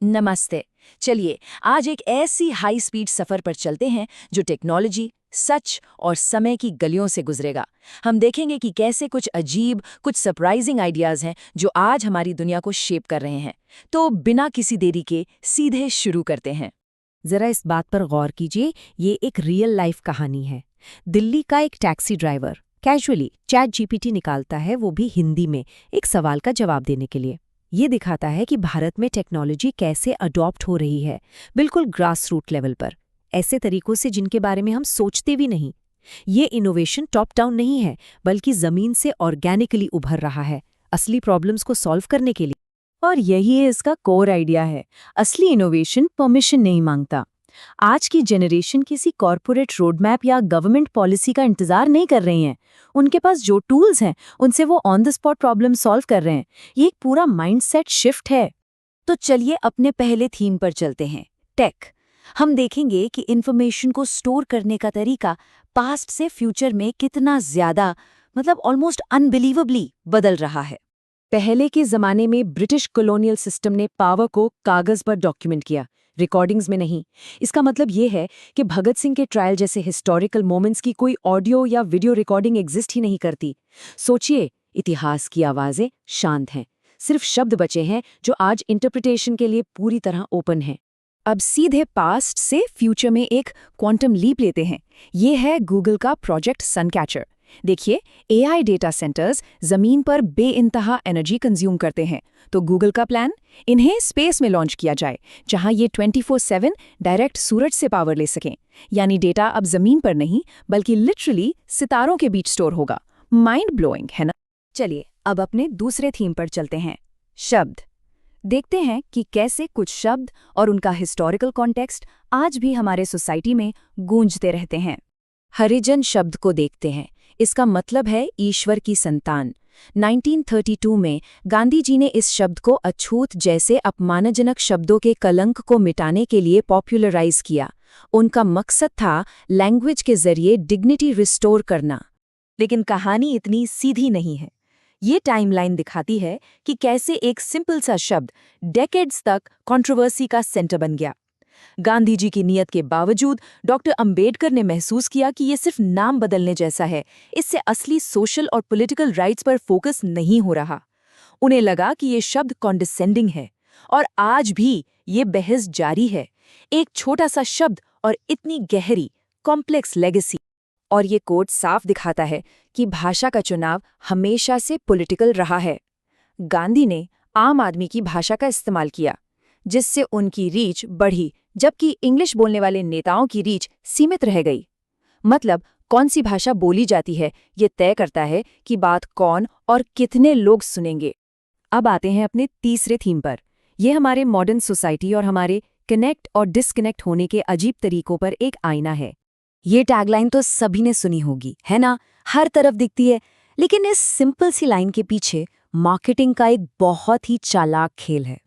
नमस्ते। चलिए आज एक ऐसी हाई स्पीड सफर पर चलते हैं जो टेक्नोलॉजी, सच और समय की गलियों से गुजरेगा। हम देखेंगे कि कैसे कुछ अजीब, कुछ सरप्राइजिंग आइडियाज हैं जो आज हमारी दुनिया को शेप कर रहे हैं। तो बिना किसी देरी के सीधे शुरू करते हैं। जरा इस बात पर गौर कीजिए, ये एक रियल लाइफ कहानी है। दिल्ली का एक taxi driver casually chat GPT निकालता है, वो भी हिंदी में, एक सवाल का जवाब देने के लिए। ये दिखाता है कि भारत में टेक्नोलॉजी कैसे अडॉप्ट हो रही है, बिल्कुल ग्रास रूट लेवल पर, ऐसे तरीकों से जिनके बारे में हम सोचते भी नहीं। ये इनोवेशन टॉप डाउन नहीं है, बल्कि जमीन से ऑर्गेनिकली उभर रहा है, असली प्रॉब्लम्स को सॉल्व करने के लिए। और यही है इसका कोर आइडिया है। असली इनोवेशन परमिशन नहीं मांगता। आज की जनरेशन किसी कॉरपोरेट रोडमैप या गवर्नमेंट पॉलिसी का इंतजार नहीं कर रही हैं। उनके पास जो टूल्स हैं उनसे वो on the spot problem solve कर रहे हैं। ये एक पूरा माइंडसेट शिफ्ट है। तो चलिए अपने पहले थीम पर चलते हैं, टेक। हम देखेंगे कि इंफॉर्मेशन को स्टोर करने का तरीका पास्ट से फ्यूचर में कितना ज्यादा, मतलब ऑलमोस्ट अनबिलीवेबली बदल रहा है। पहले के जमाने में ब्रिटिश कॉलोनियल सिस्टम ने पावर को कागज पर डॉक्यूमेंट किया, रिकॉर्डिंग्स में नहीं। इसका मतलब ये है कि भगत सिंह के ट्रायल जैसे हिस्टोरिकल मोमेंट्स की कोई ऑडियो या वीडियो रिकॉर्डिंग एग्जिस्ट ही नहीं करती। सोचिए, इतिहास की आवाजें शांत हैं, सिर्फ शब्द बचे हैं जो आज इंटरप्रिटेशन के लिए पूरी तरह ओपन हैं। अब सीधे पास्ट से फ्यूचर में एक क्वांटम लीप लेते हैं। ये है गूगल का प्रोजेक्ट सनकैचर। देखिए, एआई डेटा सेंटर्स जमीन पर बेइंतहा एनर्जी कंज्यूम करते हैं, तो गूगल का प्लान, इन्हें स्पेस में लॉन्च किया जाए, जहां ये 24/7 डायरेक्ट सूरज से पावर ले सकें। यानी डेटा अब जमीन पर नहीं, बल्कि लिटरली सितारों के बीच स्टोर होगा। माइंड ब्लोइंग है ना? चलिए अब अपने दूसरे थीम पर चलते हैं, शब्द। देखते हैं कि कैसे कुछ शब्द और उनका हिस्टोरिकल कॉन्टेक्स्ट आज भी हमारे सोसाइटी में गूंजते रहते हैं। हरिजन शब्द को देखते हैं। इसका मतलब है ईश्वर की संतान। 1932 में गांधी जी ने इस शब्द को अछूत जैसे अपमानजनक शब्दों के कलंक को मिटाने के लिए पॉपुलराइज किया। उनका मकसद था लैंग्वेज के जरिए डिग्निटी रिस्टोर करना। लेकिन कहानी इतनी सीधी नहीं है। ये टाइमलाइन दिखाती है कि कैसे एक सिंपल सा शब्द डेकेड्स तक कंट्रोवर्सी का सेंटर बन गया। गांधी जी की नीयत के बावजूद डॉक्टर अंबेडकर ने महसूस किया कि ये सिर्फ नाम बदलने जैसा है, इससे असली सोशल और पॉलिटिकल राइट्स पर फोकस नहीं हो रहा। उन्हें लगा कि ये शब्द कॉन्डिसेंडिंग है, और आज भी ये बहस जारी है। एक छोटा सा शब्द और इतनी गहरी, कॉम्प्लेक्स लेगेसी। और ये कोट साफ दिखाता है कि भाषा का चुनाव हमेशा से पॉलिटिकल रहा है। गांधी ने आम आदमी की भाषा का इस्तेमाल किया, जिससे उनकी रीच बढ़ी, जबकि इंग्लिश बोलने वाले नेताओं की रीच सीमित रह गई। मतलब कौन सी भाषा बोली जाती है, ये तय करता है कि बात कौन और कितने लोग सुनेंगे। अब आते हैं अपने तीसरे थीम पर। यह हमारे मॉडर्न सोसाइटी और हमारे कनेक्ट और डिस्कनेक्ट होने के अजीब तरीकों पर एक आईना है। ये टैगलाइन तो सभी ने सुनी होगी, है ना? हर तरफ दिखती है। लेकिन इस सिंपल सी लाइन के पीछे मार्केटिंग का एक बहुत ही चालाक खेल है।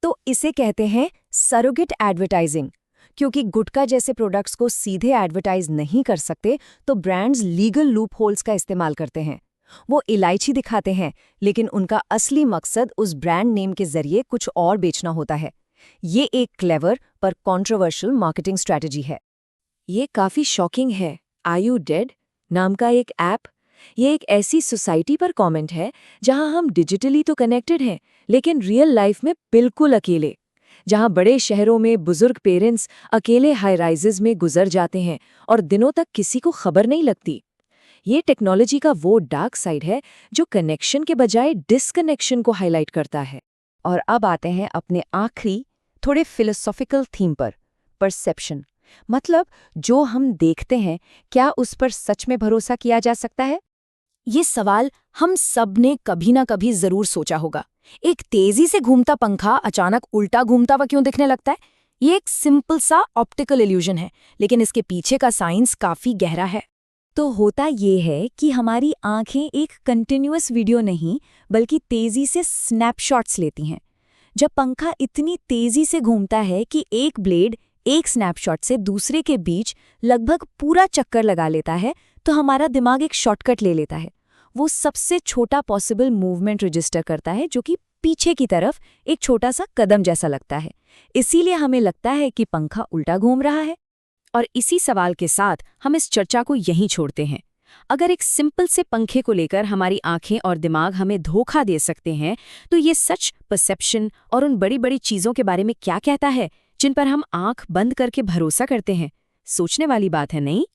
तो इसे कहते हैं सरोगेट एडवर्टाइजिंग। क्योंकि गुटखा जैसे प्रोडक्ट्स को सीधे एडवर्टाइज नहीं कर सकते, तो ब्रांड्स लीगल लूप होल्स का इस्तेमाल करते हैं। वो इलायची दिखाते हैं, लेकिन उनका असली मकसद उस ब्रांड नेम के जरिए कुछ और बेचना होता है। ये एक क्लेवर पर कंट्रोवर्शियल मार्केटिंग स्ट्रैटेजी है। ये काफी शॉकिंग है। आर यू डेड नाम का एक ऐप, ये एक ऐसी सोसाइटी पर कमेंट है जहां हम डिजिटली तो कनेक्टेड हैं, लेकिन रियल लाइफ में बिल्कुल अकेले। जहां बड़े शहरों में बुजुर्ग पेरेंट्स अकेले हाई राइजेस में गुजर जाते हैं और दिनों तक किसी को खबर नहीं लगती। ये टेक्नोलॉजी का वो डार्क साइड है जो कनेक्शन के बजाय डिसकनेक्शन को हाईलाइट करता है। और अब आते हैं अपने आखिरी थोड़े फिलोसॉफिकल थीम पर, परसेप्शन। मतलब जो हम देखते हैं, क्या उस पर सच में भरोसा किया जा सकता है? ये सवाल हम सब ने कभी ना कभी जरूर सोचा होगा। एक तेजी से घूमता पंखा अचानक उल्टा घूमता हुआ क्यों दिखने लगता है? ये एक सिंपल सा ऑप्टिकल इल्यूजन है, लेकिन इसके पीछे का साइंस काफी गहरा है। तो होता ये है कि हमारी आंखें एक कंटिन्यूअस वीडियो नहीं, बल्कि तेजी से स्नैपशॉट्स लेती हैं। जब पंखा इतनी तेजी से घूमता है कि एक ब्लेड एक स्नैपशॉट से दूसरे के बीच लगभग पूरा चक्कर लगा लेता है, तो हमारा दिमाग एक शॉर्टकट ले लेता है। वो सबसे छोटा पॉसिबल मूवमेंट रजिस्टर करता है, जो कि पीछे की तरफ एक छोटा सा कदम जैसा लगता है। इसीलिए हमें लगता है कि पंखा उल्टा घूम रहा है। और इसी सवाल के साथ हम इस चर्चा को यहीं छोड़ते हैं। अगर एक सिंपल से पंखे को लेकर हमारी आंखें और दिमाग हमें धोखा दे सकते हैं, तो ये सच परसेप्शन और उन बड़ी बड़ी चीज़ों के बारे में क्या कहता है जिन पर हम आंख बंद करके भरोसा करते हैं? सोचने वाली बात है, नहीं?